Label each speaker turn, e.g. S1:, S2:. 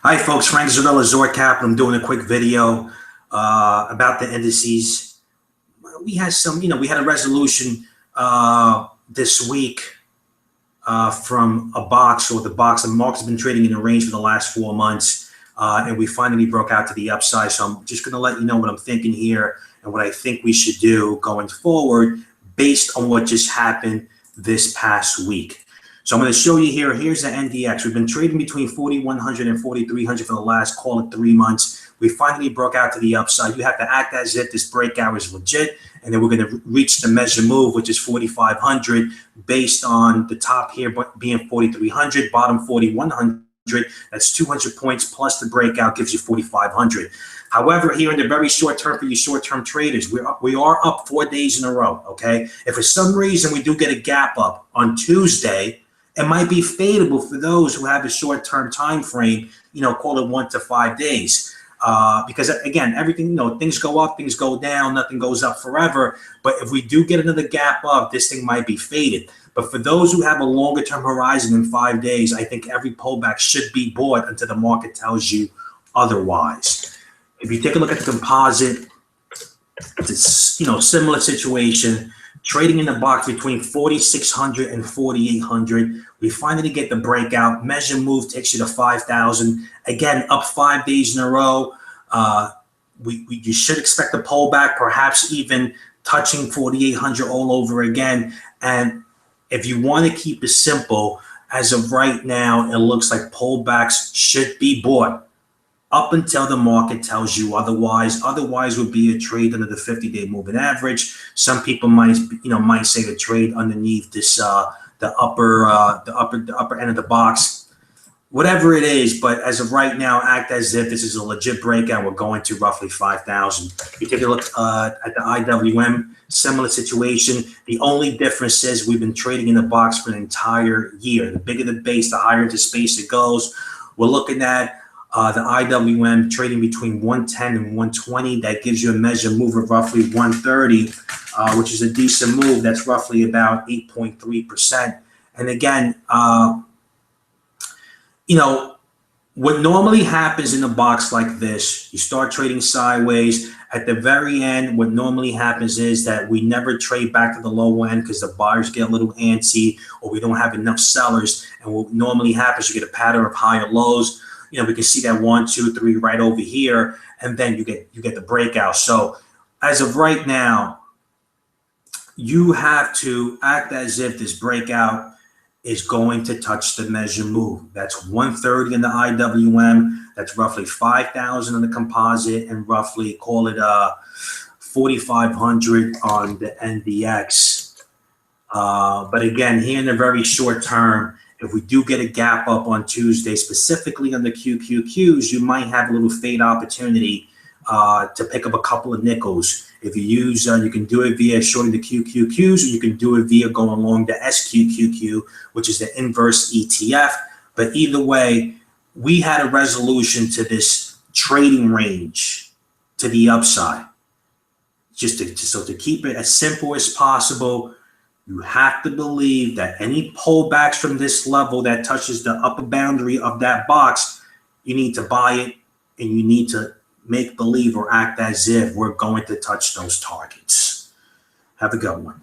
S1: Hi, folks. Frank Zarella, Zor Capital. I'm doing a quick video about the indices. We had we had a resolution this week from a box, or the box. The market's been trading in a range for the last 4 months, and we finally broke out to the upside. So I'm just going to let you know what I'm thinking here and what I think we should do going forward based on what just happened this past week. So I'm going to show you here. Here's the NDX. We've been trading between 4,100 and 4,300 for the last, call it 3 months. We finally broke out to the upside. You have to act as if this breakout is legit, and then we're going to reach the measure move, which is 4,500, based on the top here being 4,300, bottom 4,100. That's 200 points plus the breakout gives you 4,500. However, here in the very short term, for you short-term traders, we are up 4 days in a row. Okay, if for some reason we do get a gap up on Tuesday, it might be favorable for those who have a short-term time frame, call it 1 to 5 days. Because again, everything, things go up, things go down, nothing goes up forever. But if we do get another gap up, this thing might be faded. But for those who have a longer-term horizon than 5 days, I think every pullback should be bought until the market tells you otherwise. If you take a look at the composite, it's a similar situation. Trading in the box between 4,600 and 4,800. We finally get the breakout. Measure move takes you to 5,000. Again, up 5 days in a row. You should expect a pullback, perhaps even touching 4,800 all over again. And if you want to keep it simple, as of right now, it looks like pullbacks should be bought up until the market tells you otherwise. Otherwise would be a trade under the 50-day moving average. Some people might say the trade underneath this the upper end of the box, whatever it is. But as of right now, act as if this is a legit breakout. We're going to roughly 5,000. You take a look at the IWM, similar situation. The only difference is we've been trading in the box for an entire year. The bigger the base, the higher into space it goes. We're looking at the IWM trading between 110 and 120. That gives you a measure move of roughly 130, which is a decent move. That's roughly about 8.3%. And again, what normally happens in a box like this, you start trading sideways. At the very end, what normally happens is that we never trade back to the low end because the buyers get a little antsy, or we don't have enough sellers. And what normally happens, you get a pattern of higher lows. We can see that 1, 2, 3 right over here, and then you get the breakout. So as of right now, you have to act as if this breakout is going to touch the measure move. That's 130 in the IWM. That's roughly 5,000 on the composite, and roughly, call it 4,500 on the NDX. But again, here in the very short term, if we do get a gap up on Tuesday, specifically on the QQQs, you might have a little fade opportunity to pick up a couple of nickels. If you use, you can do it via shorting the QQQs, or you can do it via going along the SQQQ, which is the inverse ETF. But either way, we had a resolution to this trading range to the upside. So to keep it as simple as possible, you have to believe that any pullbacks from this level that touches the upper boundary of that box, you need to buy it, and you need to make believe or act as if we're going to touch those targets. Have a good one.